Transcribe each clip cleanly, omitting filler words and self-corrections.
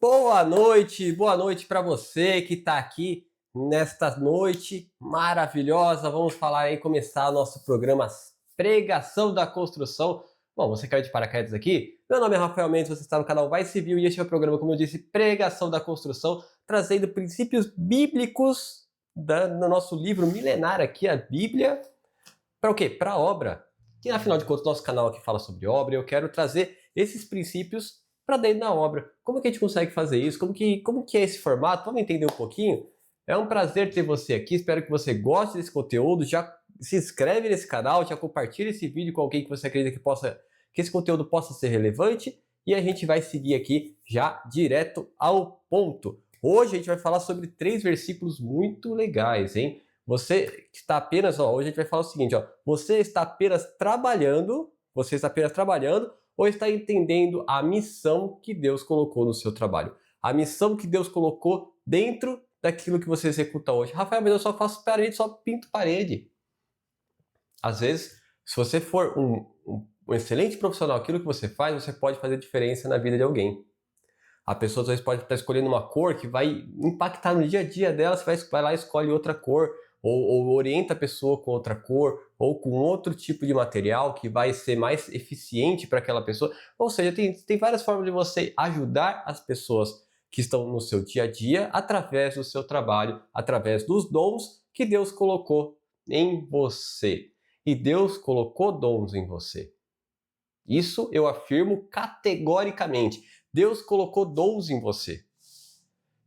Boa noite para você que está aqui nesta noite maravilhosa. Vamos falar aí, começar nosso programa Pregação da Construção. Bom, você caiu de paraquedas aqui? Meu nome é Rafael Mendes, você está no canal Vai Civil e este é o programa, como eu disse, Pregação da Construção, trazendo princípios bíblicos no nosso livro milenar aqui, a Bíblia, para o quê? Para a obra. E afinal de contas, nosso canal aqui fala sobre obra e eu quero trazer esses princípios para dentro da obra. Como que a gente consegue fazer isso? Como que é esse formato? Vamos entender um pouquinho? É um prazer ter você aqui, espero que você goste desse conteúdo, já se inscreve nesse canal, já compartilha esse vídeo com alguém que você acredita que esse conteúdo possa ser relevante e a gente vai seguir aqui já direto ao ponto. Hoje a gente vai falar sobre 3 versículos muito legais, hein? Você está apenas, hoje a gente vai falar o seguinte, você está apenas trabalhando ou está entendendo a missão que Deus colocou no seu trabalho? A missão que Deus colocou dentro daquilo que você executa hoje. Rafael, mas eu só faço parede, só pinto parede. Às vezes, se você for um excelente profissional, aquilo que você faz, você pode fazer diferença na vida de alguém. A pessoa às vezes pode estar escolhendo uma cor que vai impactar no dia a dia dela, você vai lá e escolhe outra cor, ou orienta a pessoa com outra cor, ou com outro tipo de material que vai ser mais eficiente para aquela pessoa. Ou seja, tem várias formas de você ajudar as pessoas que estão no seu dia a dia através do seu trabalho, através dos dons que Deus colocou em você. E Deus colocou dons em você. Isso eu afirmo categoricamente. Deus colocou dons em você.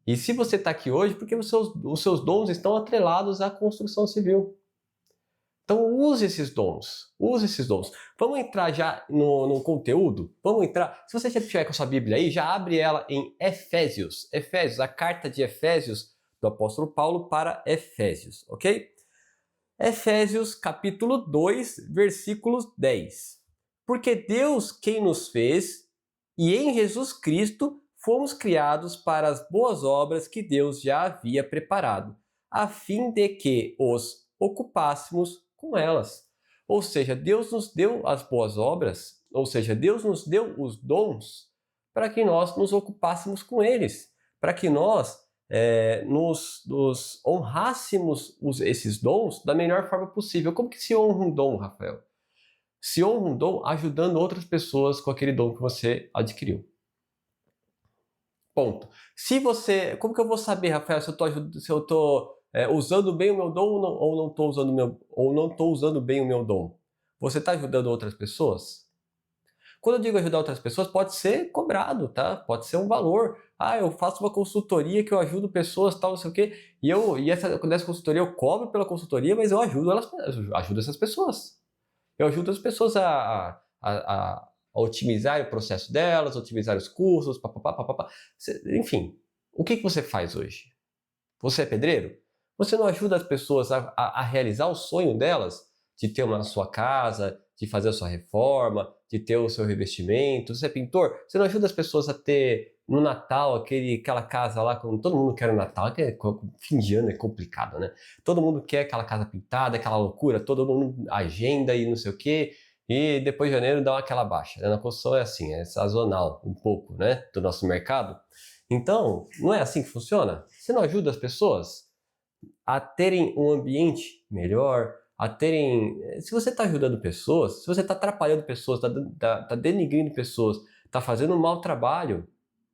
E se você está aqui hoje, porque os seus dons estão atrelados à construção civil. Então use esses dons, Vamos entrar já no conteúdo? Vamos entrar. Se você já estiver com a sua Bíblia aí, já abre ela em Efésios. Efésios, a carta de Efésios do apóstolo Paulo para Efésios, ok? Efésios capítulo 2, versículos 10. Porque Deus quem nos fez, e em Jesus Cristo fomos criados para as boas obras que Deus já havia preparado, a fim de que os ocupássemos com elas. Ou seja, Deus nos deu as boas obras, ou seja, Deus nos deu os dons para que nós nos ocupássemos com eles, para que nós nos honrássemos esses dons da melhor forma possível. Como que se honra um dom, Rafael? Se honra um dom ajudando outras pessoas com aquele dom que você adquiriu. Ponto. Como que eu vou saber, Rafael, se eu estou usando bem o meu dom ou não estou usando bem o meu dom? Você está ajudando outras pessoas? Quando eu digo ajudar outras pessoas, pode ser cobrado, tá? Pode ser um valor. Eu faço uma consultoria que eu ajudo pessoas, tal, não sei o quê. Nessa consultoria eu cobro pela consultoria, mas eu ajudo essas pessoas. Eu ajudo as pessoas a otimizar o processo delas, otimizar os cursos, papapá. Enfim, o que você faz hoje? Você é pedreiro? Você não ajuda as pessoas a realizar o sonho delas de ter uma sua casa, de fazer a sua reforma, de ter o seu revestimento? Você é pintor? Você não ajuda as pessoas a ter no Natal aquela casa lá, como todo mundo quer no Natal, que fim de ano é complicado, né? Todo mundo quer aquela casa pintada, aquela loucura, todo mundo agenda e não sei o quê, e depois de janeiro dá aquela baixa, né? Na construção é assim, é sazonal um pouco, né, do nosso mercado. Então, não é assim que funciona? Você não ajuda as pessoas a terem um ambiente melhor, se você está ajudando pessoas, se você está atrapalhando pessoas, está denigrindo pessoas, está fazendo um mau trabalho,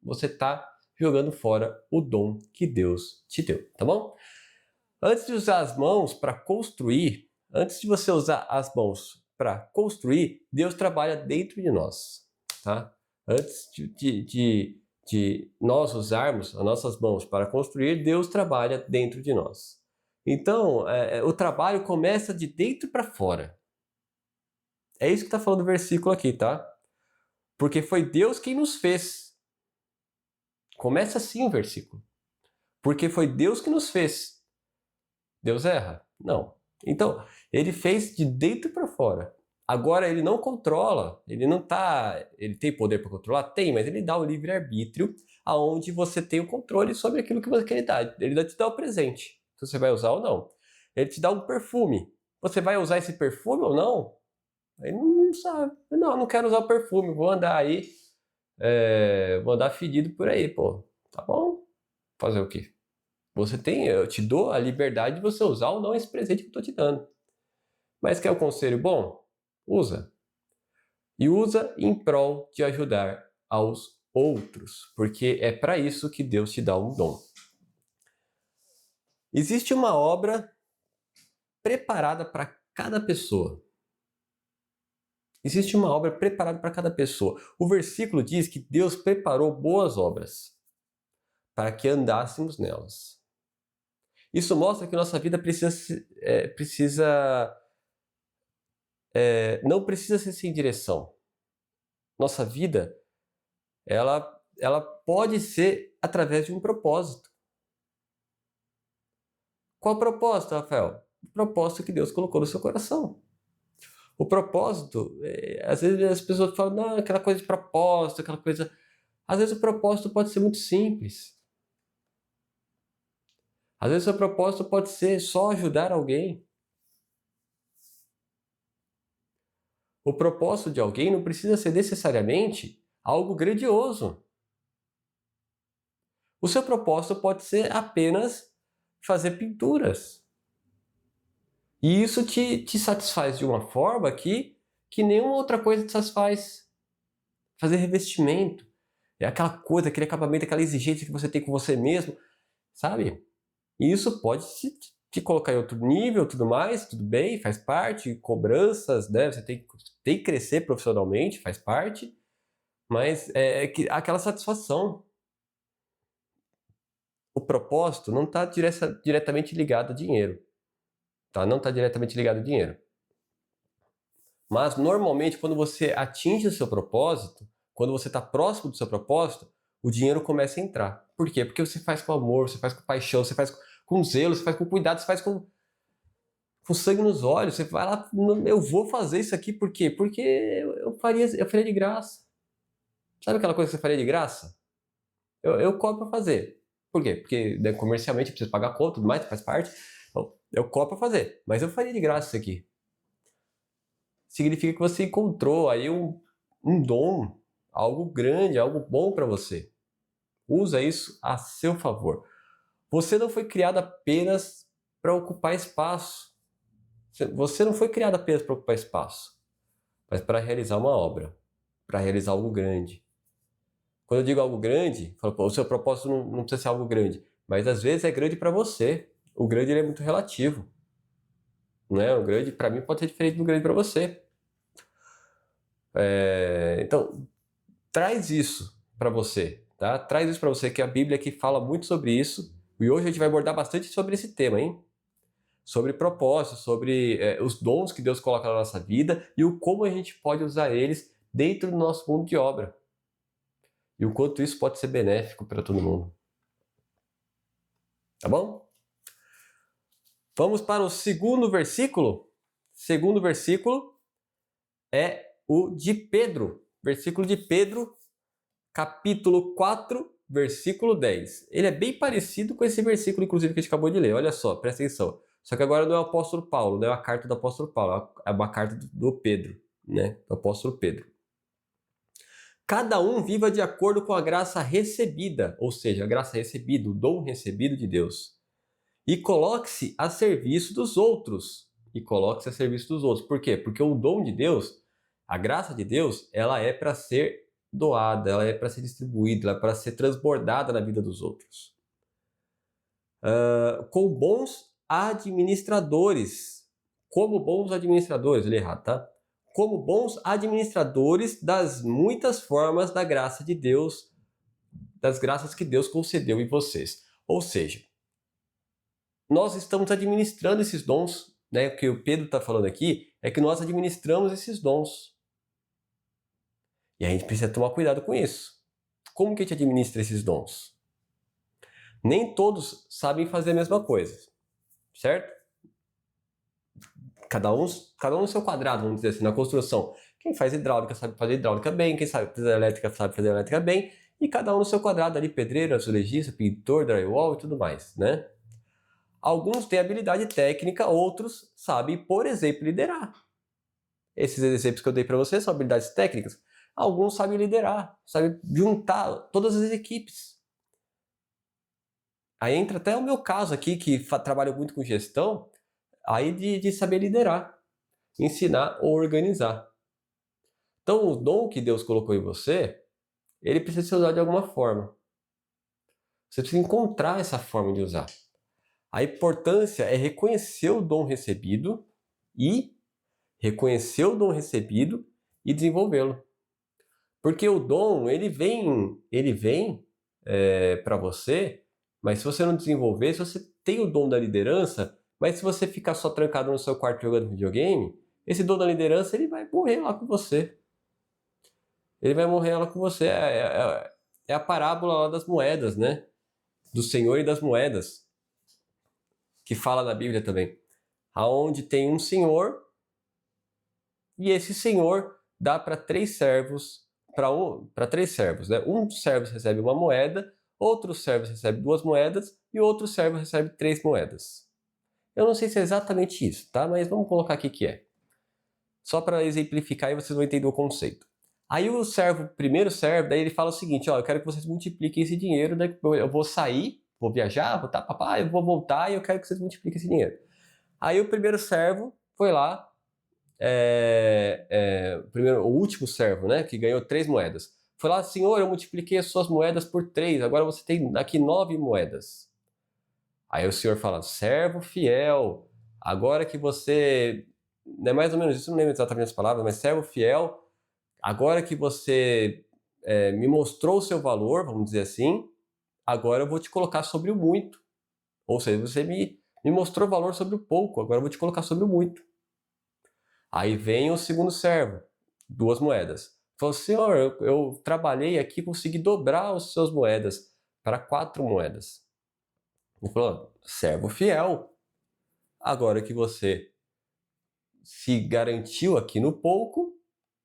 você está jogando fora o dom que Deus te deu, tá bom? Antes de usar as mãos para construir, Deus trabalha dentro de nós, tá? Antes de nós usarmos as nossas mãos para construir, Deus trabalha dentro de nós. Então, o trabalho começa de dentro para fora. É isso que está falando o versículo aqui, tá? Porque foi Deus quem nos fez. Começa assim o versículo. Porque foi Deus que nos fez. Deus erra? Não. Então, ele fez de dentro para fora. Agora, ele não controla, ele tem poder para controlar? Tem, mas ele dá o livre-arbítrio, aonde você tem o controle sobre aquilo que ele dá. Ele te dá o presente, se você vai usar ou não. Ele te dá um perfume. Você vai usar esse perfume ou não? Ele não sabe. Não quero usar o perfume, vou andar aí, vou andar fedido por aí, pô. Tá bom? Fazer o quê? Eu te dou a liberdade de você usar ou não esse presente que eu estou te dando. Mas quer um conselho bom? Usa. E usa em prol de ajudar aos outros, porque é para isso que Deus te dá um dom. Existe uma obra preparada para cada pessoa. Existe uma obra preparada para cada pessoa. O versículo diz que Deus preparou boas obras para que andássemos nelas. Isso mostra que nossa vida não precisa ser sem direção. Nossa vida, ela pode ser através de um propósito. Qual propósito, Rafael? O propósito que Deus colocou no seu coração. O propósito, às vezes as pessoas falam, não, aquela coisa de propósito, aquela coisa... Às vezes o propósito pode ser muito simples. Às vezes o propósito pode ser só ajudar alguém. O propósito de alguém não precisa ser necessariamente algo grandioso. O seu propósito pode ser apenas fazer pinturas. E isso te satisfaz de uma forma que nenhuma outra coisa te satisfaz. Fazer revestimento. É aquela coisa, aquele acabamento, aquela exigência que você tem com você mesmo, sabe? E isso pode te colocar em outro nível, tudo mais, tudo bem, faz parte, cobranças, né? Você tem que crescer profissionalmente, faz parte, mas aquela satisfação. O propósito não está diretamente ligado a dinheiro, tá? Não está diretamente ligado a dinheiro. Mas, normalmente, quando você atinge o seu propósito, quando você está próximo do seu propósito, o dinheiro começa a entrar. Por quê? Porque você faz com amor, você faz com paixão, você faz com zelo, você faz com cuidado, você faz com sangue nos olhos. Você vai lá, eu vou fazer isso aqui, por quê? Porque eu faria de graça. Sabe aquela coisa que você faria de graça? Eu cobro para fazer. Por quê? Porque, né, comercialmente eu preciso pagar a conta, tudo mais, faz parte. Então, eu cobro para fazer, mas eu faria de graça isso aqui. Significa que você encontrou aí um dom, algo grande, algo bom para você. Usa isso a seu favor. Você não foi criado apenas para ocupar espaço. Você não foi criado apenas para ocupar espaço, mas para realizar uma obra, para realizar algo grande. Quando eu digo algo grande, o seu propósito não precisa ser algo grande, mas às vezes é grande para você. O grande ele é muito relativo. Né? O grande para mim pode ser diferente do grande para você. Então, traz isso para você, tá? Traz isso para você, que a Bíblia aqui fala muito sobre isso. E hoje a gente vai abordar bastante sobre esse tema, hein? Sobre propósito, sobre os dons que Deus coloca na nossa vida e o como a gente pode usar eles dentro do nosso mundo de obra. E o quanto isso pode ser benéfico para todo mundo. Tá bom? Vamos para o segundo versículo. Segundo versículo é o de Pedro. Versículo de Pedro, capítulo 4, versículo 10. Ele é bem parecido com esse versículo, inclusive, que a gente acabou de ler. Olha só, presta atenção. Só que agora não é o apóstolo Paulo, não é a carta do apóstolo Paulo, é uma carta do Pedro, né? Do apóstolo Pedro. Cada um viva de acordo com a graça recebida, ou seja, a graça recebida, o dom recebido de Deus. E coloque-se a serviço dos outros. E coloque-se a serviço dos outros. Por quê? Porque o dom de Deus, a graça de Deus, ela é para ser doada, ela é para ser distribuída, ela é para ser transbordada na vida dos outros. Com bons administradores. Como bons administradores, ele errado, tá? Como bons administradores das muitas formas da graça de Deus, das graças que Deus concedeu em vocês. Ou seja, nós estamos administrando esses dons, né? O que o Pedro está falando aqui é que nós administramos esses dons. E a gente precisa tomar cuidado com isso. Como que a gente administra esses dons? Nem todos sabem fazer a mesma coisa, certo? Cada um no seu quadrado, vamos dizer assim, na construção. Quem faz hidráulica sabe fazer hidráulica bem, quem sabe fazer elétrica sabe fazer elétrica bem, e cada um no seu quadrado ali, pedreiro, azulejista, pintor, drywall e tudo mais, né? Alguns têm habilidade técnica, outros sabem, por exemplo, liderar. Esses exemplos que eu dei para vocês são habilidades técnicas. Alguns sabem liderar, sabem juntar todas as equipes. Aí entra até o meu caso aqui, que trabalho muito com gestão, aí de saber liderar, ensinar ou organizar. Então, o dom que Deus colocou em você, ele precisa ser usado de alguma forma. Você precisa encontrar essa forma de usar. A importância é reconhecer o dom recebido e desenvolvê-lo. Porque o dom, ele vem para você, mas se você não desenvolver, se você tem o dom da liderança, mas se você ficar só trancado no seu quarto jogando videogame, esse dom da liderança ele vai morrer lá com você. Ele vai morrer lá com você. É a parábola lá das moedas, né? Do Senhor e das moedas, que fala na Bíblia também. Aonde tem um senhor, e esse senhor dá para três servos, para três servos, né? Um dos servos recebe uma moeda, outro servo recebe duas moedas e outro servo recebe três moedas. Eu não sei se é exatamente isso, tá? Mas vamos colocar aqui que é. Só para exemplificar e vocês vão entender o conceito. Aí o primeiro servo, daí ele fala o seguinte, ó, eu quero que vocês multipliquem esse dinheiro, daí eu vou sair, vou viajar, vou papai, eu vou voltar e eu quero que vocês multipliquem esse dinheiro. Aí o primeiro servo foi lá, o último servo, né, que ganhou 3 moedas. Foi lá, senhor, eu multipliquei as suas moedas por 3, agora você tem aqui 9 moedas. Aí o senhor fala, servo fiel, agora que você... É mais ou menos isso, não lembro exatamente as palavras, mas servo fiel, agora que você me mostrou o seu valor, vamos dizer assim, agora eu vou te colocar sobre o muito. Ou seja, você me mostrou valor sobre o pouco, agora eu vou te colocar sobre o muito. Aí vem o segundo servo, 2 moedas. Falou, senhor, eu trabalhei aqui e consegui dobrar as suas moedas para 4 moedas. Ele falou, servo fiel, agora que você se garantiu aqui no pouco,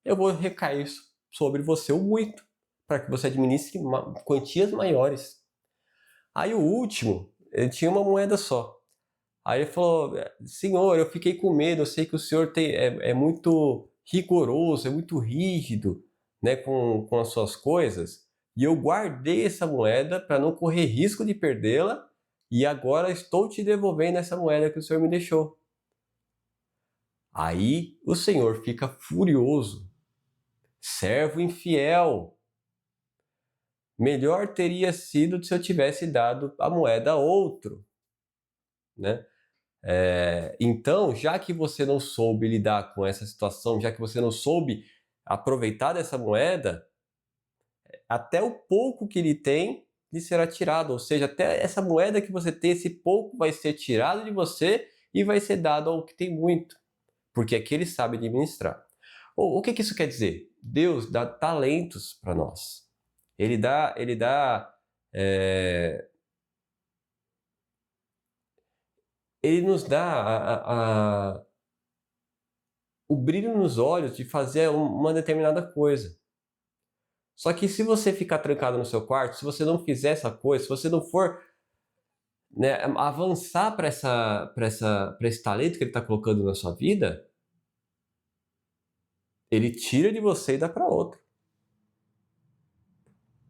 eu vou recair sobre você o muito, para que você administre quantias maiores. Aí o último, ele tinha uma moeda só. Aí ele falou, senhor, eu fiquei com medo, eu sei que o senhor é muito rigoroso, é muito rígido, né, com as suas coisas, e eu guardei essa moeda para não correr risco de perdê-la, e agora estou te devolvendo essa moeda que o senhor me deixou. Aí o senhor fica furioso. Servo infiel. Melhor teria sido se eu tivesse dado a moeda a outro, né? Então, já que você não soube lidar com essa situação, já que você não soube aproveitar dessa moeda, até o pouco que ele tem lhe será tirado. Ou seja, até essa moeda que você tem, esse pouco vai ser tirado de você e vai ser dado ao que tem muito, porque aqui ele sabe administrar. O que isso quer dizer? Deus dá talentos para nós. Ele dá ele nos dá o brilho nos olhos de fazer uma determinada coisa. Só que se você ficar trancado no seu quarto, se você não fizer essa coisa, se você não for, né, avançar para esse talento que ele está colocando na sua vida, ele tira de você e dá para outro.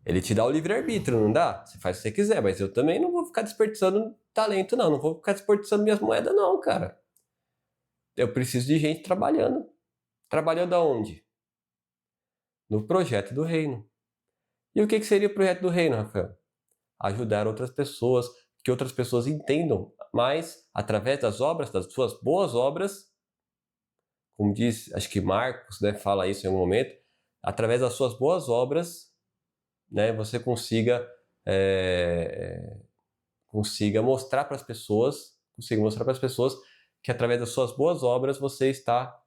Ele te dá o livre-arbítrio, não dá? Você faz o que você quiser, mas eu também não vou ficar desperdiçando talento, não. Não vou ficar desperdiçando minhas moedas, não, cara. Eu preciso de gente trabalhando. Trabalhando aonde? No projeto do reino. E o que seria o projeto do reino, Rafael? Ajudar outras pessoas, que outras pessoas entendam mais através das obras, das suas boas obras, como diz, acho que Marcos, né, fala isso em algum momento, através das suas boas obras, né, você consiga mostrar para as pessoas, que através das suas boas obras você está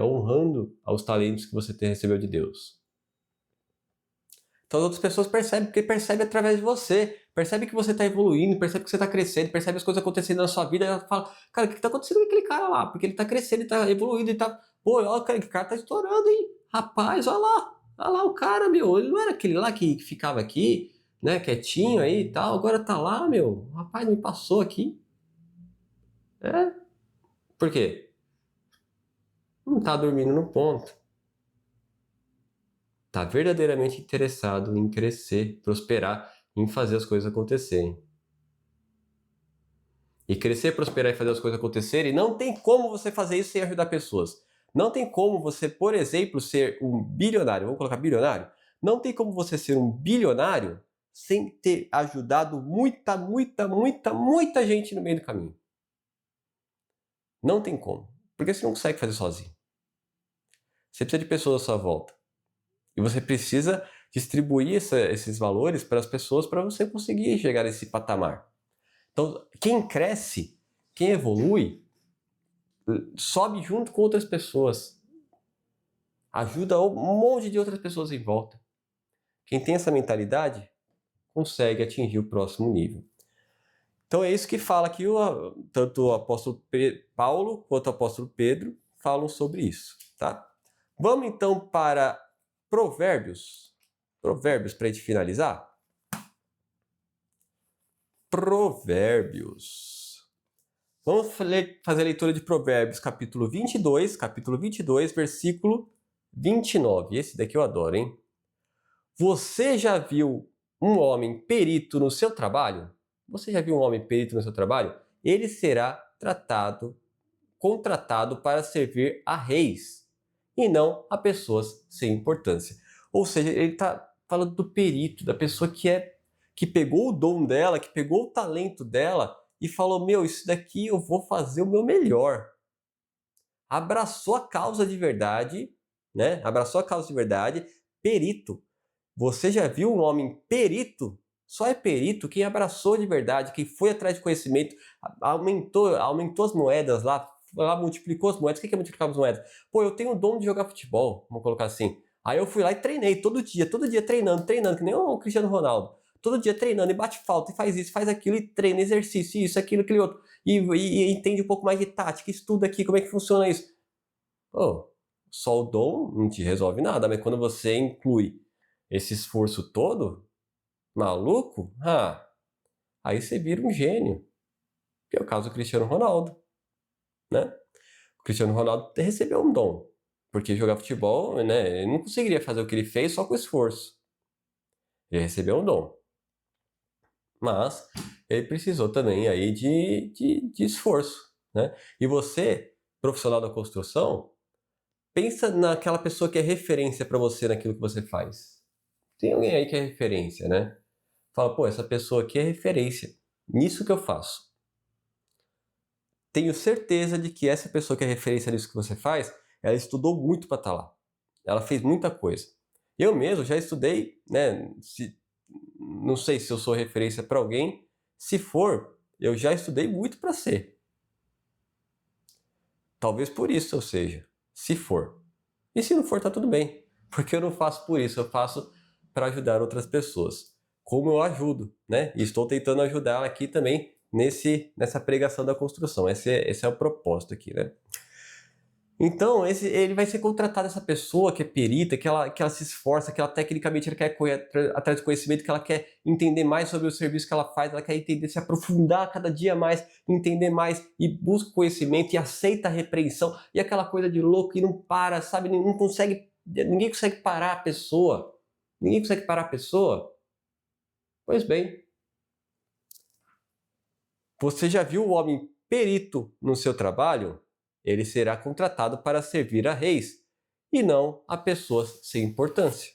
honrando aos talentos que você recebeu de Deus. Então as outras pessoas percebem, porque percebem através de você, percebe que você está evoluindo, percebe que você está crescendo, percebe as coisas acontecendo na sua vida, e ela fala, cara, o que está acontecendo com aquele cara lá? Porque ele está crescendo, ele está evoluindo, ele está... Pô, olha, cara, que cara tá estourando, hein? Rapaz, olha lá o cara, meu, ele não era aquele lá que ficava aqui, né, quietinho aí e tal, agora tá lá, meu, o rapaz me passou aqui. Por quê? Não tá dormindo no ponto. Tá verdadeiramente interessado em crescer, prosperar, em fazer as coisas acontecerem. e crescer, prosperar e fazer as coisas acontecerem, não tem como você fazer isso sem ajudar pessoas. Não tem como você, por exemplo, ser um bilionário, vamos colocar bilionário? Não tem como você ser um bilionário sem ter ajudado muita gente no meio do caminho. Não tem como, porque você não consegue fazer sozinho. Você precisa de pessoas à sua volta. E você precisa distribuir esses valores para as pessoas para você conseguir chegar nesse patamar. Então, quem cresce, quem evolui, sobe junto com outras pessoas. Ajuda um monte de outras pessoas em volta. Quem tem essa mentalidade consegue atingir o próximo nível. Então é isso que fala que tanto o apóstolo Paulo quanto o apóstolo Pedro falam sobre isso, tá? Vamos então para Provérbios. Provérbios para a gente finalizar. Provérbios. Vamos fazer a leitura de Provérbios, capítulo 22, versículo 29. Esse daqui eu adoro, hein? Você já viu um homem perito no seu trabalho? Você já viu um homem perito no seu trabalho? Ele será contratado para servir a reis e não a pessoas sem importância. Ou seja, ele está falando do perito, da pessoa que pegou o dom dela, que pegou o talento dela e falou: meu, isso daqui eu vou fazer o meu melhor. Abraçou a causa de verdade, né? Abraçou a causa de verdade, perito. Você já viu um homem perito? Só é perito quem abraçou de verdade, quem foi atrás de conhecimento, aumentou as moedas lá, multiplicou as moedas. O que é multiplicar as moedas? Pô, eu tenho o dom de jogar futebol, vamos colocar assim. Aí eu fui lá e treinei todo dia treinando, que nem o Cristiano Ronaldo. Todo dia treinando, e bate falta, e faz isso, faz aquilo, e treina, exercício, isso, aquilo, aquele outro. E entende um pouco mais de tática, estuda aqui, como é que funciona isso. Pô, só o dom não te resolve nada, mas quando você inclui esse esforço todo, maluco, aí você vira um gênio. Que é o caso do Cristiano Ronaldo, né? O Cristiano Ronaldo recebeu um dom, porque jogar futebol, né, ele não conseguiria fazer o que ele fez só com esforço. Ele recebeu um dom. Mas ele precisou também aí de esforço, né? E você, profissional da construção, pensa naquela pessoa que é referência para você naquilo que você faz. Tem alguém aí que é referência, né? Fala, pô, essa pessoa aqui é referência nisso que eu faço. Tenho certeza de que essa pessoa que é referência nisso que você faz, ela estudou muito para estar lá. Ela fez muita coisa. Eu mesmo já estudei, né? Não sei se eu sou referência para alguém. Se for, eu já estudei muito para ser. Talvez por isso eu seja, se for. E se não for, tá tudo bem. Porque eu não faço por isso, eu faço para ajudar outras pessoas. Como eu ajudo, né? E estou tentando ajudar aqui também nessa pregação da construção. Esse é o propósito aqui, né? Então, ele vai ser contratado, essa pessoa que é perita, que ela se esforça, que ela tecnicamente ela quer correr atrás de conhecimento, que ela quer entender mais sobre o serviço que ela faz, ela quer entender, se aprofundar cada dia mais, entender mais e busca conhecimento e aceita a repreensão e aquela coisa de louco e não para, sabe? Ninguém consegue parar a pessoa. Ninguém consegue parar a pessoa. Pois bem, você já viu o homem perito no seu trabalho? Ele será contratado para servir a reis e não a pessoas sem importância.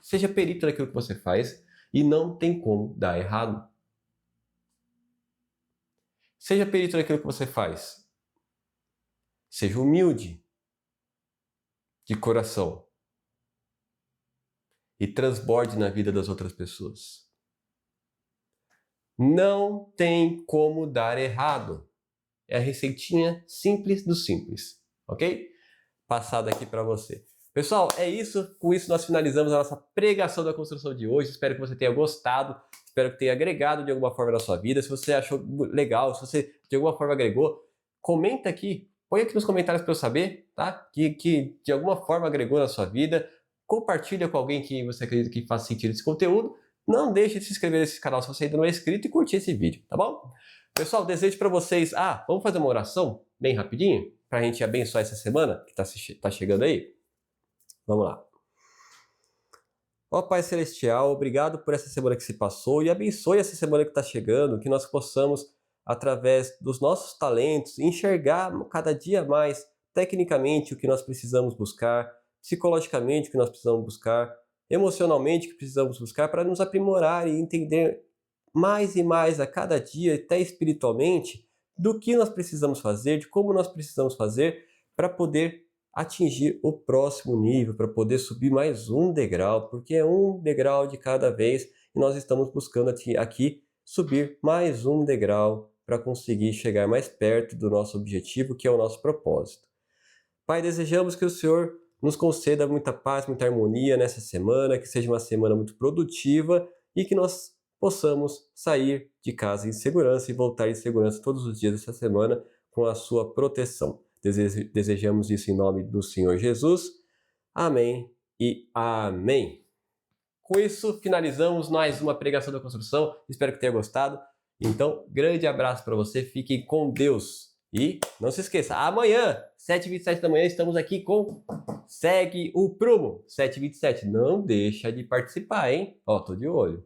Seja perito naquilo que você faz e não tem como dar errado. Seja perito naquilo que você faz. Seja humilde de coração e transborde na vida das outras pessoas. Não tem como dar errado. É a receitinha simples do simples, ok? Passada aqui para você. Pessoal, é isso. Com isso nós finalizamos a nossa pregação da construção de hoje. Espero que você tenha gostado. Espero que tenha agregado de alguma forma na sua vida. Se você achou legal, se você de alguma forma agregou, comenta aqui. Põe aqui nos comentários para eu saber, tá? Que de alguma forma agregou na sua vida. Compartilha com alguém que você acredita que faz sentido esse conteúdo. Não deixe de se inscrever nesse canal se você ainda não é inscrito e curtir esse vídeo, tá bom? Pessoal, desejo para vocês... vamos fazer uma oração bem rapidinho? Para a gente abençoar essa semana que está chegando aí? Vamos lá. Ó Pai Celestial, obrigado por essa semana que se passou e abençoe essa semana que está chegando, que nós possamos através dos nossos talentos, enxergar cada dia mais tecnicamente o que nós precisamos buscar, psicologicamente o que nós precisamos buscar, emocionalmente o que precisamos buscar, para nos aprimorar e entender mais e mais a cada dia, até espiritualmente, do que nós precisamos fazer, de como nós precisamos fazer para poder atingir o próximo nível, para poder subir mais um degrau, porque é um degrau de cada vez e nós estamos buscando aqui subir mais um degrau para conseguir chegar mais perto do nosso objetivo, que é o nosso propósito. Pai, desejamos que o Senhor nos conceda muita paz, muita harmonia nessa semana, que seja uma semana muito produtiva e que nós possamos sair de casa em segurança e voltar em segurança todos os dias dessa semana com a sua proteção. Desejamos isso em nome do Senhor Jesus. Amém e amém. Com isso, finalizamos mais uma pregação da construção. Espero que tenha gostado. Então, grande abraço para você. Fiquem com Deus. E não se esqueça, amanhã, 7h27 da manhã, estamos aqui com Segue o Prumo, 7h27. Não deixa de participar, hein? Ó, tô de olho.